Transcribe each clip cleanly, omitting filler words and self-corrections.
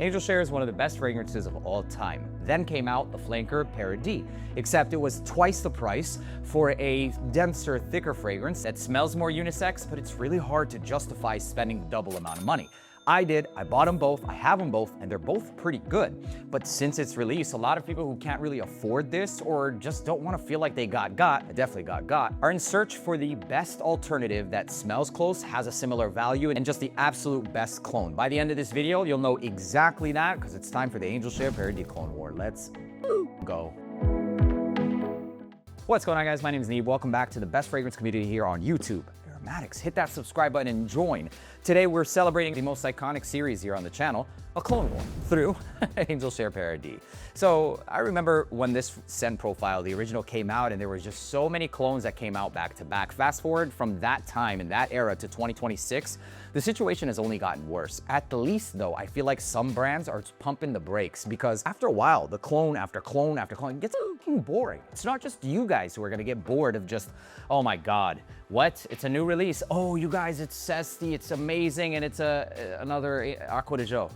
Angel Share is one of the best fragrances of all time. Then came out the flanker Paradis, except it was twice the price for a denser, thicker fragrance that smells more unisex, but it's really hard to justify spending the double amount of money. I bought them both, I have them both, and they're both pretty good. But since its release, a lot of people who can't really afford this or just don't want to feel like they definitely got, are in search for the best alternative that smells close, has a similar value, and just the absolute best clone. By the end of this video, you'll know exactly that because it's time for the Angel Share Paradis Clone War. Let's go. What's going on, guys? My name is Neeb. Welcome back to the best fragrance community here on YouTube. AROMATIX. Hit that subscribe button and join. Today we're celebrating the most iconic series here on the channel, a clone war, through Angel Share Paradis. So I remember when this scent profile, the original, came out, and there were just so many clones that came out back to back. Fast forward from that time and that era to 2026, the situation has only gotten worse. At the least, though, I feel like some brands are pumping the brakes because after a while, the clone after clone after clone gets fucking boring. It's not just you guys who are gonna get bored of just, oh my God, what? It's a new release. Oh, you guys, it's zesty, it's amazing, and it's another Acqua di Gio.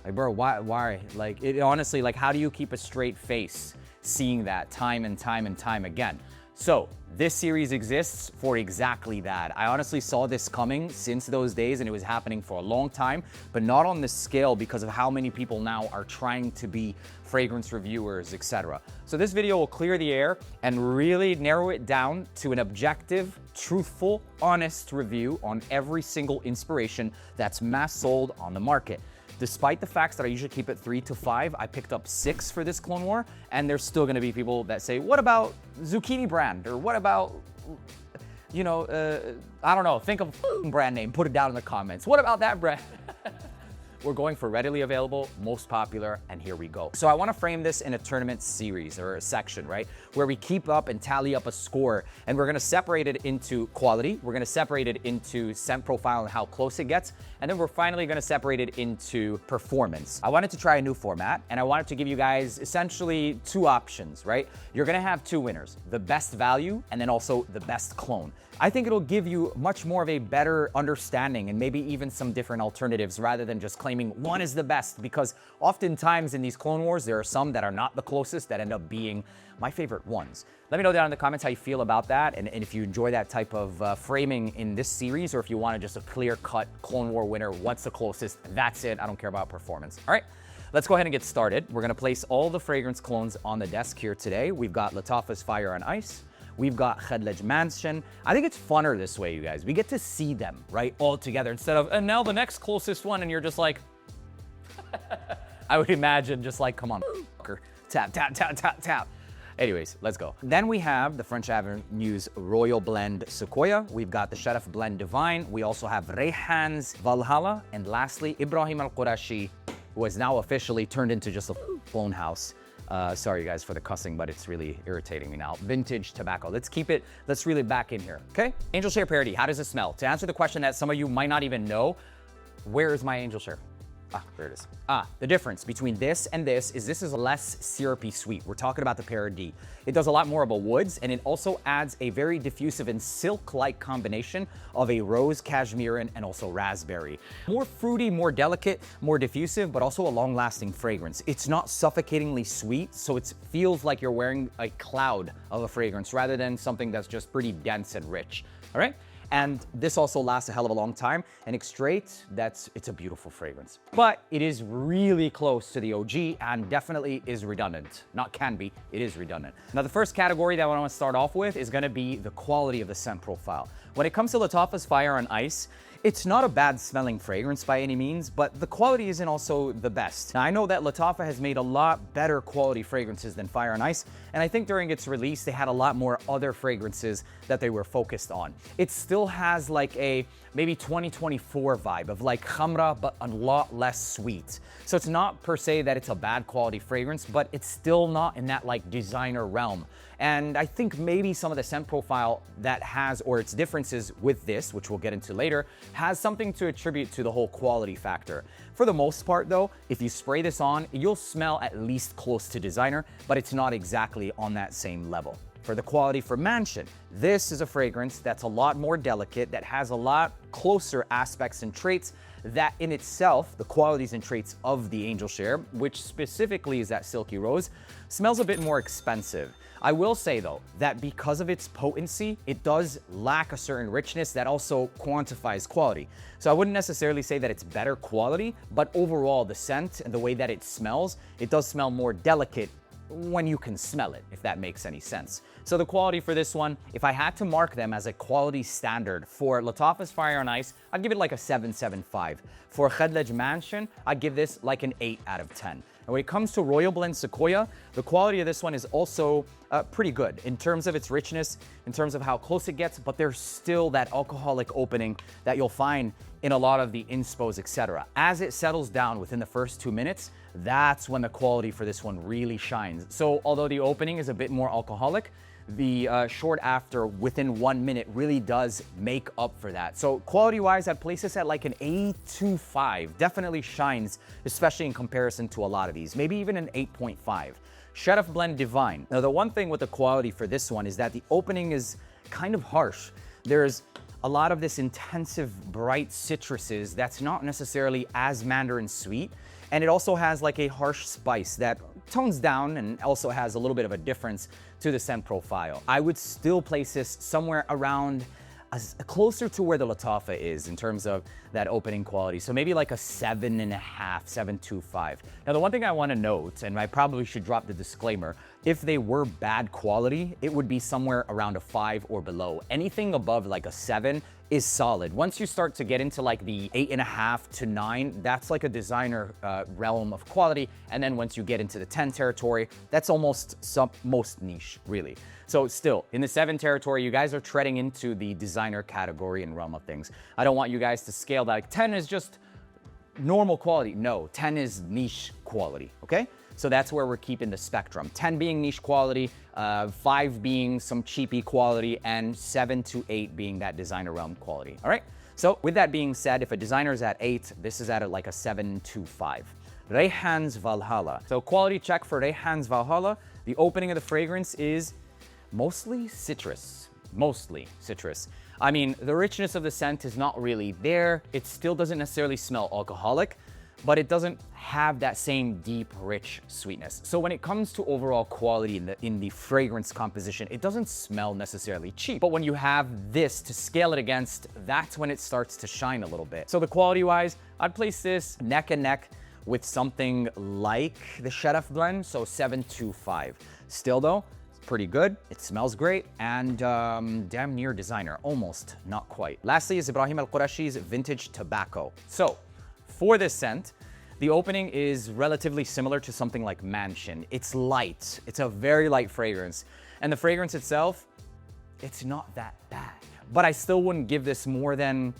Like, bro, why? Like, it honestly, like, how do you keep a straight face seeing that time and time and time again? So this series exists for exactly that. I honestly saw this coming since those days, and it was happening for a long time, but not on this scale because of how many people now are trying to be fragrance reviewers, etc. So this video will clear the air and really narrow it down to an objective, truthful, honest review on every single inspiration that's mass sold on the market. Despite the facts that I usually keep it 3 to 5, I picked up 6 for this Clone War, and there's still gonna be people that say, what about Zucchini brand? Or what about, you know, I don't know, think of a brand name, put it down in the comments. What about that brand? We're going for readily available, most popular, and here we go. So I wanna frame this in a tournament series or a section, right? Where we keep up and tally up a score, and we're gonna separate it into quality, we're gonna separate it into scent profile and how close it gets, and then we're finally gonna separate it into performance. I wanted to try a new format, and I wanted to give you guys essentially 2 options, right? You're gonna have 2 winners, the best value and then also the best clone. I think it'll give you much more of a better understanding and maybe even some different alternatives rather than just claiming one is the best, because oftentimes in these clone wars, there are some that are not the closest that end up being my favorite ones. Let me know down in the comments how you feel about that, and if you enjoy that type of framing in this series, or if you want just a clear-cut clone war winner, what's the closest, that's it, I don't care about performance. All right, let's go ahead and get started. We're gonna place all the fragrance clones on the desk here today. We've got Lattafa's Fire on Ice. We've got Khadlej Mansion. I think it's funner this way, you guys. We get to see them, right, all together instead of, and now the next closest one, and you're just like, I would imagine just like, come on, tap, tap, tap, tap, tap. Anyways, let's go. Then we have the French Avenue's Royal Blend Sequoia. We've got the Sharaf Blend Divine. We also have Rayhan's Valhalla. And lastly, Ibrahim Al-Qurashi, who has now officially turned into just a clone house. Sorry, you guys, for the cussing, but it's really irritating me now. Vintage tobacco. Let's reel it back in here, okay? Angel Share Paradis, how does it smell? To answer the question that some of you might not even know, where is my Angel Share? There it is. The difference between this and this is a less syrupy sweet. We're talking about the Paradis. It does a lot more of a woods, and it also adds a very diffusive and silk-like combination of a rose, cashmere, and also raspberry. More fruity, more delicate, more diffusive, but also a long-lasting fragrance. It's not suffocatingly sweet, so it feels like you're wearing a cloud of a fragrance rather than something that's just pretty dense and rich, all right? And this also lasts a hell of a long time. And straight, it's a beautiful fragrance. But it is really close to the OG and definitely is redundant. Not can be, it is redundant. Now, the first category that I want to start off with is gonna be the quality of the scent profile. When it comes to Lattafa's Fire on Ice, it's not a bad smelling fragrance by any means, but the quality isn't also the best. Now, I know that Lattafa has made a lot better quality fragrances than Fire on Ice, and I think during its release, they had a lot more other fragrances that they were focused on. It still has like a maybe 2024 vibe of like khamra, but a lot less sweet. So it's not per se that it's a bad quality fragrance, but it's still not in that like designer realm. And I think maybe some of the scent profile that has, or its differences with this, which we'll get into later, has something to attribute to the whole quality factor. For the most part though, if you spray this on, you'll smell at least close to designer, but it's not exactly on that same level. for the quality for Mansion. This is a fragrance that's a lot more delicate, that has a lot closer aspects and traits that in itself, the qualities and traits of the Angel Share, which specifically is that silky rose, smells a bit more expensive. I will say though, that because of its potency, it does lack a certain richness that also quantifies quality. So I wouldn't necessarily say that it's better quality, but overall the scent and the way that it smells, it does smell more delicate when you can smell it, if that makes any sense. So the quality for this one, if I had to mark them as a quality standard for Lattafa's Fire on Ice, I'd give it like a 7.75. For Khedlej Mansion, I'd give this like an 8 out of 10. And when it comes to Royal Blend Sequoia, the quality of this one is also pretty good in terms of its richness, in terms of how close it gets, but there's still that alcoholic opening that you'll find in a lot of the inspos, etc. As it settles down within the first 2 minutes, that's when the quality for this one really shines. So although the opening is a bit more alcoholic, the short after within 1 minute really does make up for that. So quality-wise, I'd place this at like an 8.25. Definitely shines, especially in comparison to a lot of these. Maybe even an 8.5. Sheriff Blend Divine. Now, the one thing with the quality for this one is that the opening is kind of harsh. There's a lot of this intensive, bright citruses that's not necessarily as mandarin sweet. And it also has like a harsh spice that tones down and also has a little bit of a difference to the scent profile. I would still place this somewhere around closer to where the Lattafa is in terms of that opening quality. So maybe like a 7.5, 7.25. Now, the one thing I want to note, and I probably should drop the disclaimer, if they were bad quality, it would be somewhere around a 5 or below. Anything above like a 7 is solid. Once you start to get into like the 8.5 to 9, that's like a designer realm of quality. And then once you get into the 10 territory, that's almost most niche, really. So still, in the 7 territory, you guys are treading into the designer category and realm of things. I don't want you guys to scale that. Like 10 is just normal quality. No, 10 is niche quality, okay? So that's where we're keeping the spectrum. 10 being niche quality, 5 being some cheapy quality, and 7 to 8 being that designer realm quality, all right? So with that being said, if a designer is at 8, this is at like a 7.25. Rayhan's Valhalla. So quality check for Rayhan's Valhalla. The opening of the fragrance is mostly citrus. I mean, the richness of the scent is not really there. It still doesn't necessarily smell alcoholic, but it doesn't have that same deep, rich sweetness. So when it comes to overall quality in the fragrance composition, it doesn't smell necessarily cheap. But when you have this to scale it against, that's when it starts to shine a little bit. So the quality-wise, I'd place this neck and neck with something like the Sheriff Blend, so 7.25. Still though, pretty good, it smells great, and damn near designer, almost, not quite. Lastly is Ibrahim Al-Qurashi's Vintage Tobacco. So, for this scent, the opening is relatively similar to something like Mansion. It's light, it's a very light fragrance, and the fragrance itself, it's not that bad. But I still wouldn't give this more than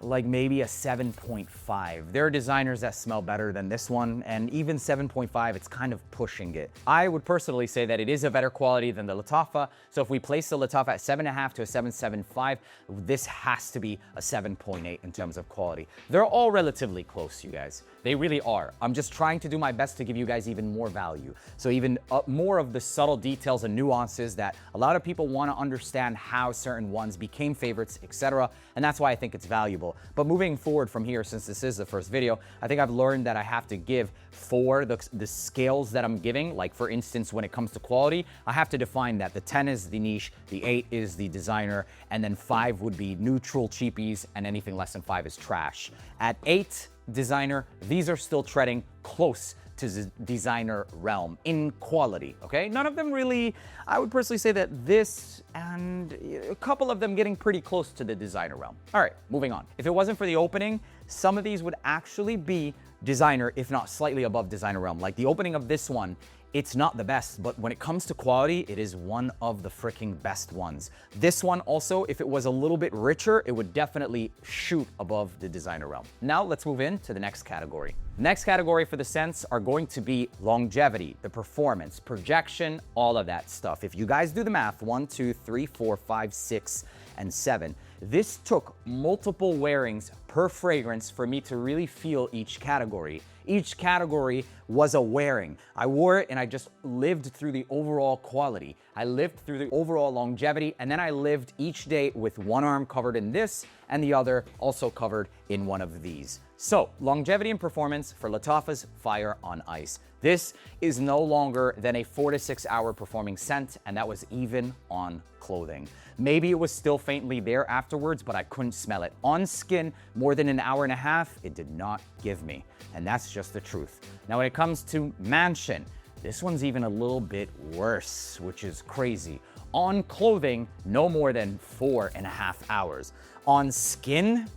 like maybe a 7.5. There are designers that smell better than this one, and even 7.5, it's kind of pushing it. I would personally say that it is a better quality than the Lattafa, so if we place the Lattafa at 7.5 to a 7.75, this has to be a 7.8 in terms of quality. They're all relatively close, you guys. They really are. I'm just trying to do my best to give you guys even more value. So even more of the subtle details and nuances that a lot of people want to understand how certain ones became favorites, etc. And that's why I think it's valuable. But moving forward from here, since this is the first video, I think I've learned that I have to give for the scales that I'm giving. Like for instance, when it comes to quality, I have to define that the 10 is the niche, the 8 is the designer, and then 5 would be neutral cheapies, and anything less than 5 is trash. At 8, designer, these are still treading close to the designer realm in quality, okay? None of them really, I would personally say that this and a couple of them getting pretty close to the designer realm. All right, moving on. If it wasn't for the opening, some of these would actually be designer, if not slightly above designer realm. Like the opening of this one, it's not the best, but when it comes to quality, it is one of the freaking best ones. This one also, if it was a little bit richer, it would definitely shoot above the designer realm. Now let's move into the next category. Next category for the scents are going to be longevity, the performance, projection, all of that stuff. If you guys do the math, 1, 2, 3, 4, 5, 6, and 7. This took multiple wearings per fragrance for me to really feel each category. Each category was a wearing. I wore it and I just lived through the overall quality. I lived through the overall longevity, and then I lived each day with one arm covered in this and the other also covered in one of these. So, longevity and performance for Lattafa's Fire on Ice. This is no longer than a 4 to 6 hour performing scent, and that was even on clothing. Maybe it was still faintly there afterwards, but I couldn't smell it. On skin, more than an hour and a half, it did not give me. And that's just the truth. Now, when it comes to Mansion, this one's even a little bit worse, which is crazy. On clothing, no more than 4.5 hours. On skin,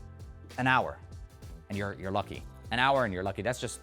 an hour. And you're lucky. An hour and you're lucky. That's just,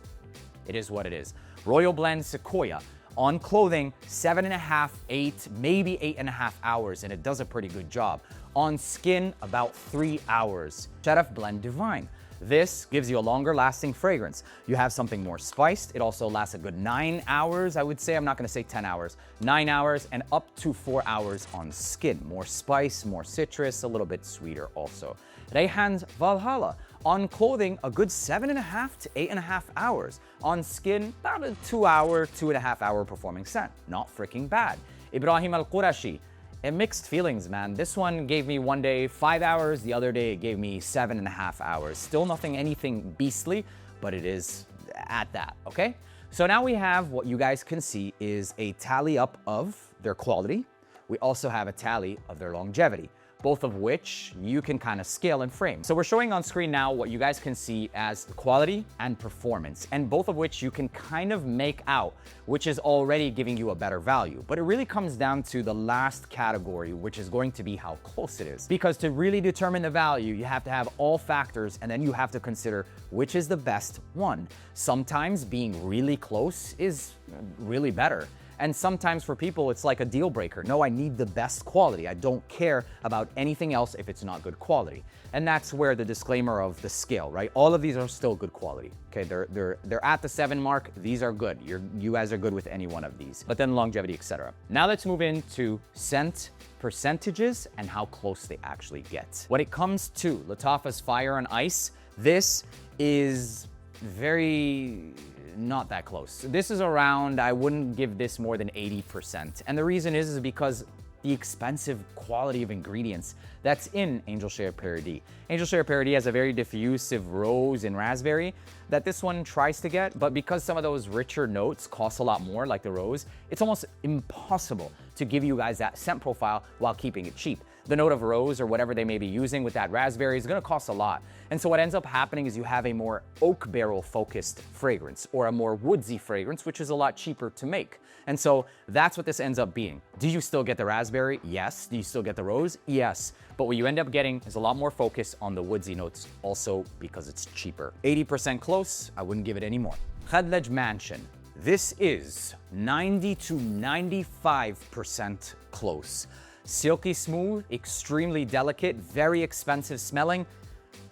it is what it is. Royal Blend Sequoia. On clothing, 7.5, 8, maybe 8.5 hours, and it does a pretty good job. On skin, about 3 hours. Sheriff Blend Divine. This gives you a longer lasting fragrance. You have something more spiced. It also lasts a good 9 hours, I would say. I'm not gonna say 10 hours. 9 hours and up to 4 hours on skin. More spice, more citrus, a little bit sweeter also. Reyhan's Valhalla. On clothing, a good 7.5 to 8.5 hours. On skin, about a 2 hour, 2.5 hour performing scent. Not freaking bad. Ibrahim Al-Qurashi. And mixed feelings, man. This one gave me one day 5 hours, the other day it gave me 7.5 hours. Still anything beastly, but it is at that, okay? So now we have what you guys can see is a tally up of their quality. We also have a tally of their longevity, both of which you can kind of scale and frame. So we're showing on screen now what you guys can see as quality and performance, and both of which you can kind of make out, which is already giving you a better value. But it really comes down to the last category, which is going to be how close it is. Because to really determine the value, you have to have all factors, and then you have to consider which is the best one. Sometimes being really close is really better. And sometimes for people, it's like a deal breaker. No, I need the best quality. I don't care about anything else if it's not good quality. And that's where the disclaimer of the scale, right? All of these are still good quality. Okay, they're at the 7 mark. These are good. You guys are good with any one of these. But then longevity, etc. Now let's move into scent percentages and how close they actually get. When it comes to Lattafa's Fire on Ice, this is very not that close. This is around, I wouldn't give this more than 80%. And the reason is because the expensive quality of ingredients that's in Angel Share Paradis. Angel Share Paradis has a very diffusive rose and raspberry that this one tries to get, but because some of those richer notes cost a lot more, like the rose, it's almost impossible to give you guys that scent profile while keeping it cheap. The note of rose or whatever they may be using with that raspberry is gonna cost a lot. And so what ends up happening is you have a more oak barrel focused fragrance or a more woodsy fragrance, which is a lot cheaper to make. And so that's what this ends up being. Do you still get the raspberry? Yes. Do you still get the rose? Yes. But what you end up getting is a lot more focus on the woodsy notes also because it's cheaper. 80% close, I wouldn't give it any more. Khadlaj Mansion. This is 90 to 95% close. Silky smooth, extremely delicate, very expensive smelling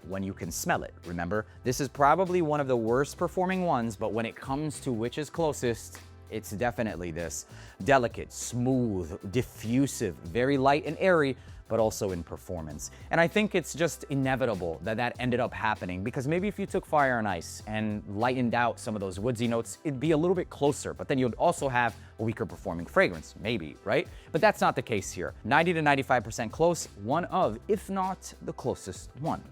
when you can smell it. Remember, this is probably one of the worst performing ones, but when it comes to which is closest, it's definitely this. Delicate, smooth, diffusive, very light and airy, but also in performance. And I think it's just inevitable that that ended up happening because maybe if you took Fire on Ice and lightened out some of those woodsy notes, it'd be a little bit closer, but then you'd also have a weaker performing fragrance, maybe, right? But that's not the case here. 90 to 95% close, one of, if not the closest one.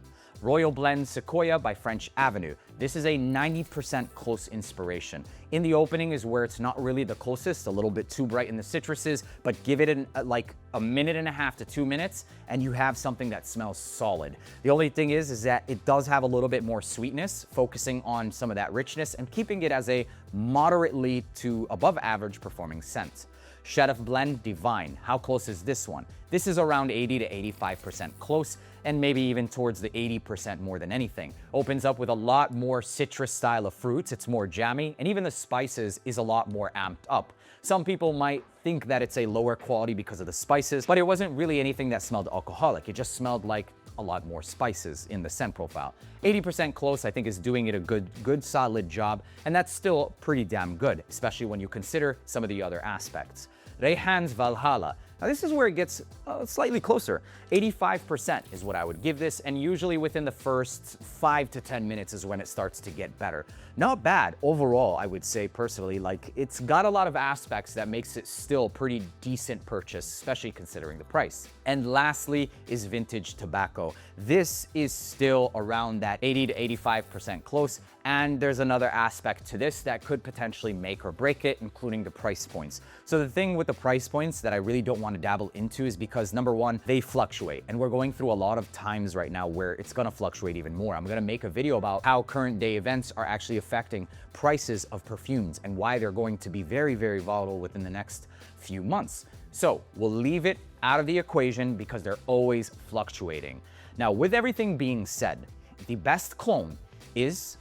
Royal Blend Sequoia by French Avenue. This is a 90% close inspiration. In the opening is where it's not really the closest, a little bit too bright in the citruses, but give it like a minute and a half to 2 minutes and you have something that smells solid. The only thing is that it does have a little bit more sweetness, focusing on some of that richness and keeping it as a moderately to above average performing scent. Sheriff Blend Divine. How close is this one? This is around 80 to 85% close, and maybe even towards the 80% more than anything. Opens up with a lot more citrus style of fruits. It's more jammy, and even the spices is a lot more amped up. Some people might think that it's a lower quality because of the spices, but it wasn't really anything that smelled alcoholic. It just smelled like a lot more spices in the scent profile. 80% close, I think, is doing it a good solid job, and that's still pretty damn good, especially when you consider some of the other aspects. Reyhan's Valhalla. Now this is where it gets slightly closer. 85% is what I would give this, and usually within the first 5 to 10 minutes is when it starts to get better. Not bad overall, I would say personally. Like, it's got a lot of aspects that makes it still pretty decent purchase, especially considering the price. And lastly is vintage tobacco. This is still around that 80 to 85% close, and there's another aspect to this that could potentially make or break it, including the price points. So the thing with the price points that I really don't want to dabble into is because, number one, they fluctuate, and we're going through a lot of times right now where it's going to fluctuate even more. I'm going to make a video about how current day events are actually affecting prices of perfumes and why they're going to be very, very volatile within the next few months. So we'll leave it out of the equation because they're always fluctuating. Now, with everything being said, the best cologne is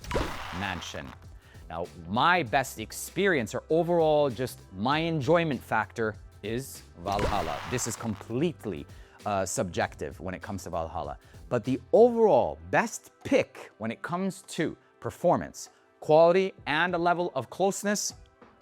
Mansion. Now, my best experience or overall just my enjoyment factor is Valhalla. This is completely subjective when it comes to Valhalla. But the overall best pick when it comes to performance, quality, and a level of closeness,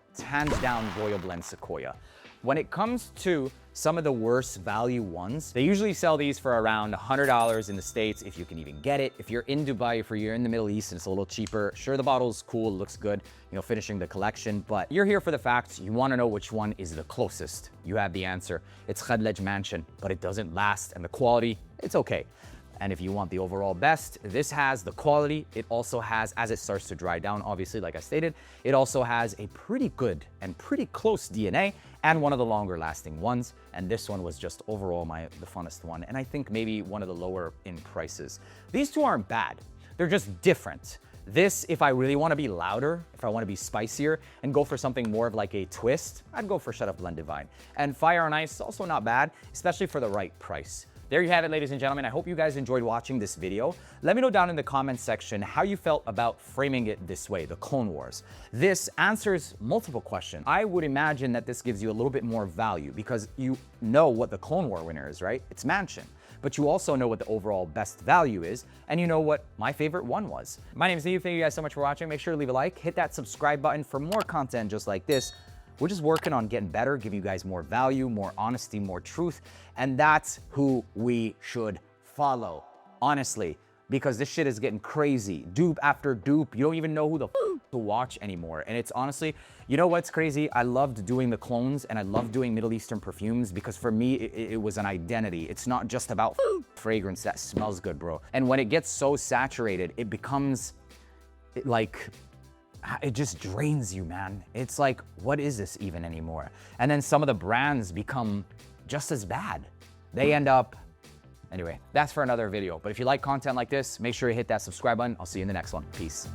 it's hands down Royal Blend Sequoia. When it comes to some of the worst value ones, they usually sell these for around $100 in the States, if you can even get it. If you're in Dubai, if you're in the Middle East and it's a little cheaper, sure, the bottle's cool, looks good, you know, finishing the collection, but you're here for the facts. You want to know which one is the closest. You have the answer. It's Khadlej Mansion, but it doesn't last, and the quality, it's okay. And if you want the overall best, this has the quality. It also has, as it starts to dry down, obviously, like I stated, it also has a pretty good and pretty close DNA and one of the longer lasting ones. And this one was just overall the funnest one. And I think maybe one of the lower in prices. These two aren't bad. They're just different. This, if I really want to be louder, if I want to be spicier and go for something more of like a twist, I'd go for Shut Up Blend Divine. And Fire on Ice is also not bad, especially for the right price. There you have it, ladies and gentlemen. I hope you guys enjoyed watching this video. Let me know down in the comments section how you felt about framing it this way, the Clone Wars. This answers multiple questions. I would imagine that this gives you a little bit more value because you know what the Clone War winner is, right? It's Mansion. But you also know what the overall best value is, and you know what my favorite one was. My name is Steve. Thank you guys so much for watching. Make sure to leave a like, hit that subscribe button for more content just like this. We're just working on getting better, giving you guys more value, more honesty, more truth. And that's who we should follow, honestly, because this shit is getting crazy. Dupe after dupe. You don't even know who the to watch anymore. And it's honestly, you know what's crazy? I loved doing the clones and I love doing Middle Eastern perfumes because for me, it was an identity. It's not just about fragrance that smells good, bro. And when it gets so saturated, it becomes like, it just drains you, man. It's like, what is this even anymore? And then some of the brands become just as bad. They end up, anyway, that's for another video. But if you like content like this, make sure you hit that subscribe button. I'll see you in the next one. Peace.